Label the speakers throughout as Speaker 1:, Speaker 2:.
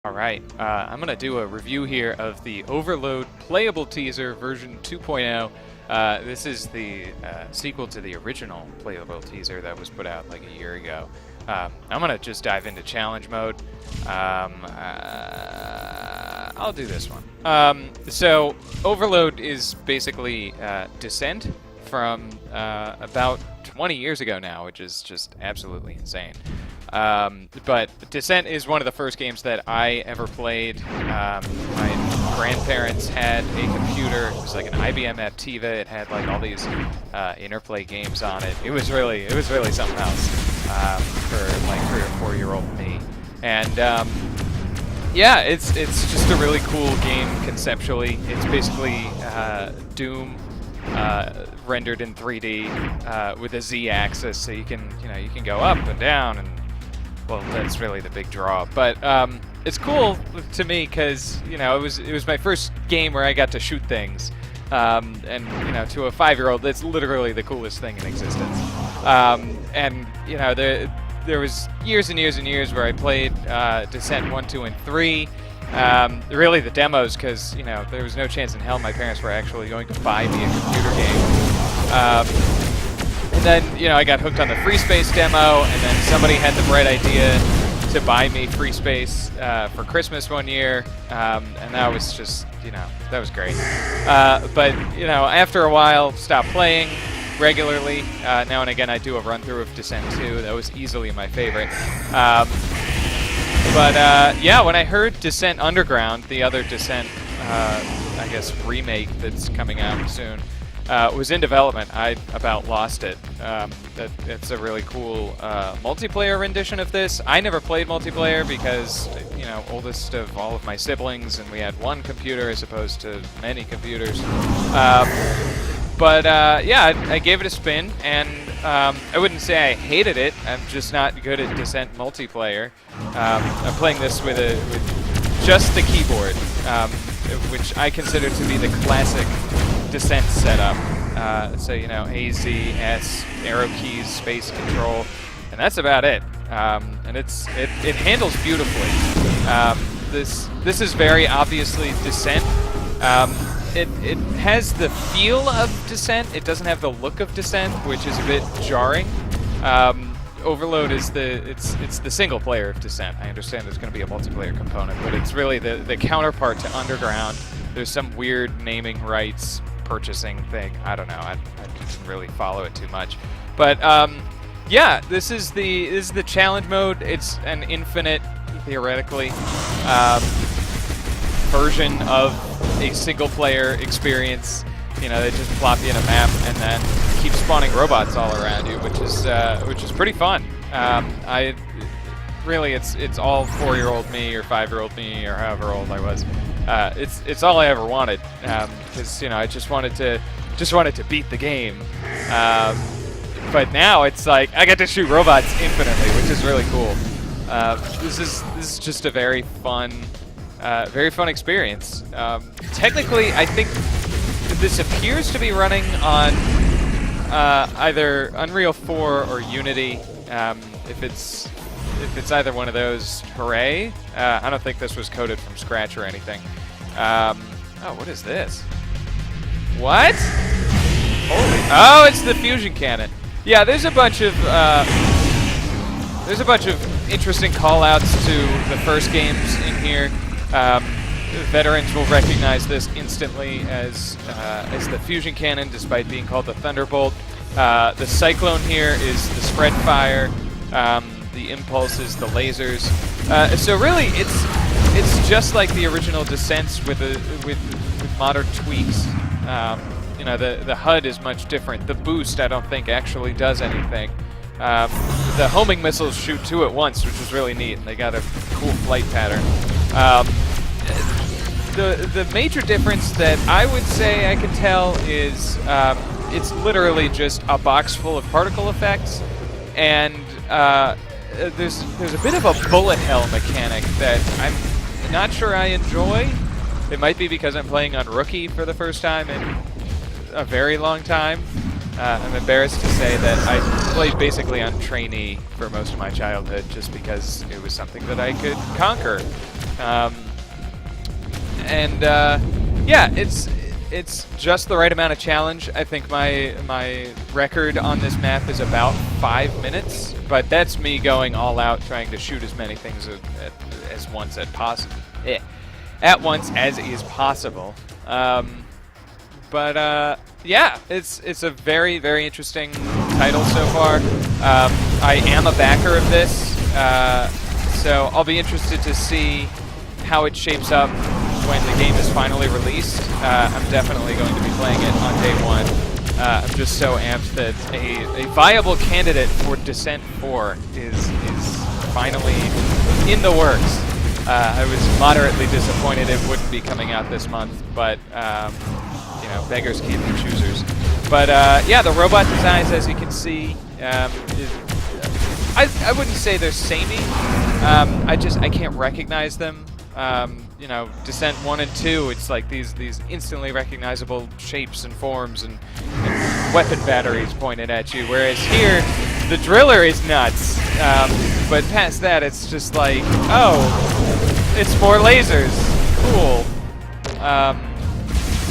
Speaker 1: All right, I'm going to do a review here of the Overload Playable teaser version 2.0. This is the sequel to the original Playable teaser that was put out like a year ago. I'm going to just dive into challenge mode. I'll do this one. So Overload is basically Descent from about 20 years ago now, which is just absolutely insane. But Descent is one of the first games that I ever played. My grandparents had a computer. It was like an IBM Aptiva. It had like all these interplay games on it. It was really something else for like 3 or 4-year-old me. And yeah, it's just a really cool game conceptually. It's basically Doom rendered in 3D with a Z-axis, so you can go up and down, and well, that's really the big draw. But it's cool to me because it was my first game where I got to shoot things, and to a 5-year-old, that's literally the coolest thing in existence. And there was years and years and years where I played Descent 1, 2, and 3. Really the demos, because there was no chance in hell my parents were actually going to buy me a computer game. And then I got hooked on the Free Space demo, and then somebody had the bright idea to buy me Free Space for Christmas one year, and that was just that was great. But after a while, stopped playing regularly. Now and again, I do a run through of Descent 2. That was easily my favorite. But yeah, when I heard Descent Underground, the other Descent, I guess, remake that's coming out soon, was in development, I about lost it. It's a really cool multiplayer rendition of this. I never played multiplayer because, oldest of all of my siblings, and we had one computer as opposed to many computers. But yeah, I gave it a spin, and I wouldn't say I hated it. I'm just not good at Descent multiplayer. I'm playing this with just the keyboard, which I consider to be the classic Descent setup. So A, Z, S, arrow keys, space control, and that's about it. And it handles beautifully. This is very obviously Descent. It has the feel of Descent. It doesn't have the look of Descent, which is a bit jarring. Overload is it's the single player of Descent. I understand there's going to be a multiplayer component, but it's really the counterpart to Underground. There's some weird naming rights purchasing thing. I don't know. I didn't really follow it too much. But yeah, this is the challenge mode. It's an infinite, theoretically, version of a single-player experience. They just plop you in a map and then keep spawning robots all around you, which is pretty fun. It's all 4-year-old me or 5-year-old me or however old I was. It's all I ever wanted, because I just wanted to beat the game. But now it's like I get to shoot robots infinitely, which is really cool. This is just a very fun experience. Technically, I think this appears to be running on either Unreal 4 or Unity. If it's either one of those, hooray! I don't think this was coded from scratch or anything. Oh, what is this? What? Holy! Oh, it's the fusion cannon. Yeah, there's a bunch of interesting call-outs to the first games in here. Veterans will recognize this instantly as the fusion cannon, despite being called the Thunderbolt. The Cyclone here is the spread fire. The impulse is the lasers. So really, it's just like the original Descents with modern tweaks. The HUD is much different. The boost, I don't think, actually does anything. The homing missiles shoot 2 at once, which is really neat. They got a cool flight pattern. The major difference that I would say I can tell is it's literally just a box full of particle effects, and there's a bit of a bullet hell mechanic that I'm not sure I enjoy. It might be because I'm playing on Rookie for the first time in a very long time. I'm embarrassed to say that I played basically on Trainee for most of my childhood just because it was something that I could conquer. Yeah, it's just the right amount of challenge. I think my record on this map is about 5 minutes, but that's me going all out trying to shoot as many things as once as possible. At once as is possible. Yeah, it's a very, very interesting title so far. I am a backer of this, so I'll be interested to see how it shapes up when the game is finally released. I'm definitely going to be playing it on day one. I'm just so amped that a viable candidate for Descent 4 is finally in the works. I was moderately disappointed it wouldn't be coming out this month, but you know, beggars can't be choosers. But yeah, the robot designs, as you can see, I wouldn't say they're samey. I can't recognize them. You know, Descent 1 and 2, it's like these instantly recognizable shapes and forms and weapon batteries pointed at you, whereas here, the driller is nuts. But past that, it's just like, oh, it's more lasers. Cool.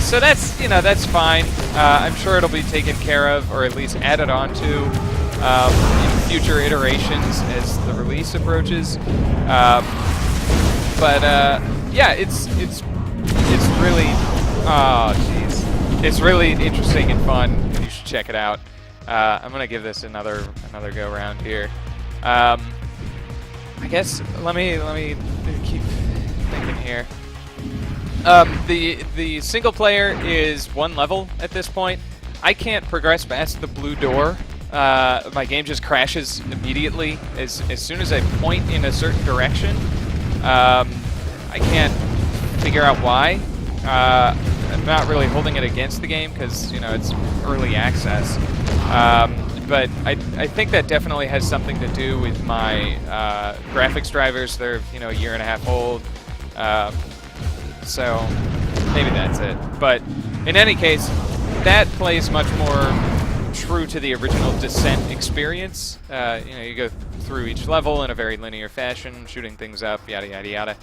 Speaker 1: So that's, you know, that's fine. I'm sure it'll be taken care of, or at least added on to in future iterations as the release approaches. Yeah, it's really, oh jeez, it's really interesting and fun. You should check it out. I'm gonna give this another go around here. I guess let me keep thinking here. The single player is one level at this point. I can't progress past the blue door. My game just crashes immediately as soon as I point in a certain direction. I can't figure out why. I'm not really holding it against the game because, you know, it's early access. But I think that definitely has something to do with my graphics drivers. They're, you know, a year and a half old. So maybe that's it. But in any case, that plays much more true to the original Descent experience. You know, you go through each level in a very linear fashion, shooting things up, yada yada yada.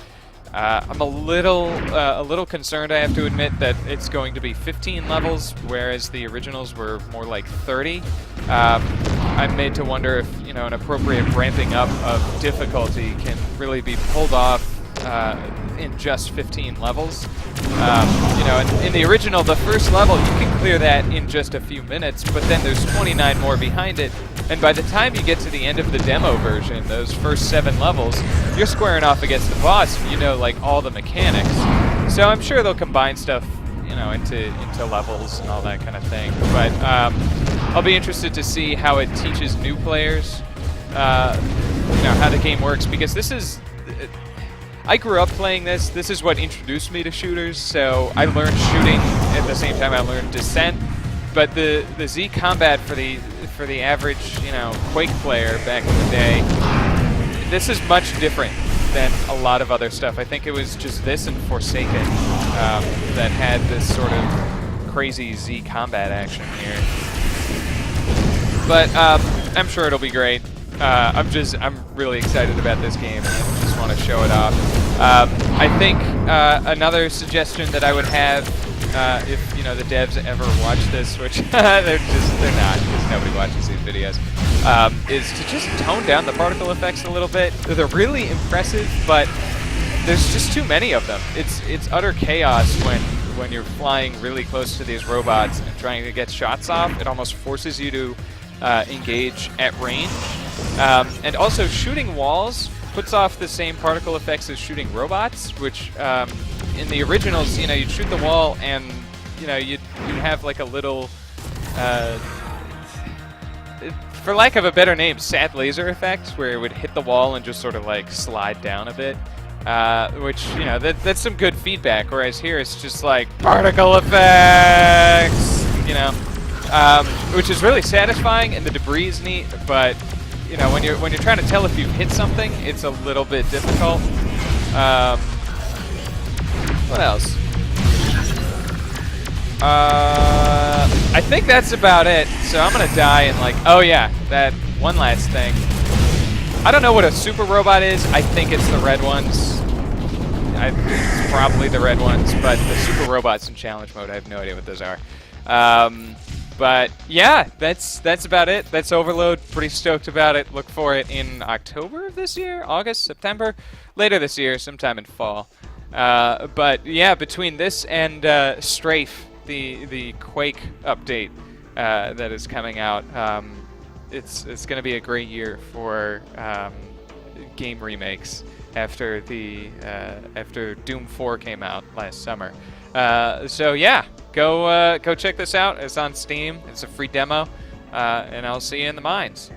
Speaker 1: I'm a little concerned, I have to admit, that it's going to be 15 levels, whereas the originals were more like 30. I'm made to wonder if, you know, an appropriate ramping up of difficulty can really be pulled off in just 15 levels. You know, in the original, the first level, you can clear that in just a few minutes, but then there's 29 more behind it. And by the time you get to the end of the demo version, those first 7 levels, you're squaring off against the boss, and you know, like, all the mechanics. So I'm sure they'll combine stuff, you know, into levels and all that kind of thing. But I'll be interested to see how it teaches new players, you know, how the game works, because this is... I grew up playing this. This is what introduced me to shooters, so I learned shooting at the same time I learned Descent. But the Z combat for the average, you know, Quake player back in the day, this is much different than a lot of other stuff. I think it was just this and Forsaken that had this sort of crazy Z combat action here. But I'm sure it'll be great. I'm really excited about this game and just want to show it off. I think another suggestion that I would have, if, you know, the devs ever watch this, which they're not, because nobody watches these videos, is to just tone down the particle effects a little bit. They're really impressive, but there's just too many of them. It's utter chaos when you're flying really close to these robots and trying to get shots off. It almost forces you to engage at range. And also, shooting walls puts off the same particle effects as shooting robots, which in the originals, you know, you'd shoot the wall and, you know, you'd have like a little, for lack of a better name, sad laser effect, where it would hit the wall and just sort of like slide down a bit, which, you know, that's some good feedback, whereas here it's just like particle effects, you know, which is really satisfying, and the debris is neat, but, you know, when you're trying to tell if you've hit something, it's a little bit difficult. What else? I think that's about it. So I'm gonna die in like, oh yeah, that one last thing. I don't know what a super robot is. I think it's the red ones. it's probably the red ones, but the super robots in challenge mode, I have no idea what those are. But yeah, that's about it. That's Overload. Pretty stoked about it. Look for it in October of this year, August, September, later this year, sometime in fall. But yeah, between this and Strafe, the Quake update that is coming out, it's going to be a great year for game remakes after after Doom 4 came out last summer. So yeah, go check this out. It's on Steam. It's a free demo, and I'll see you in the mines.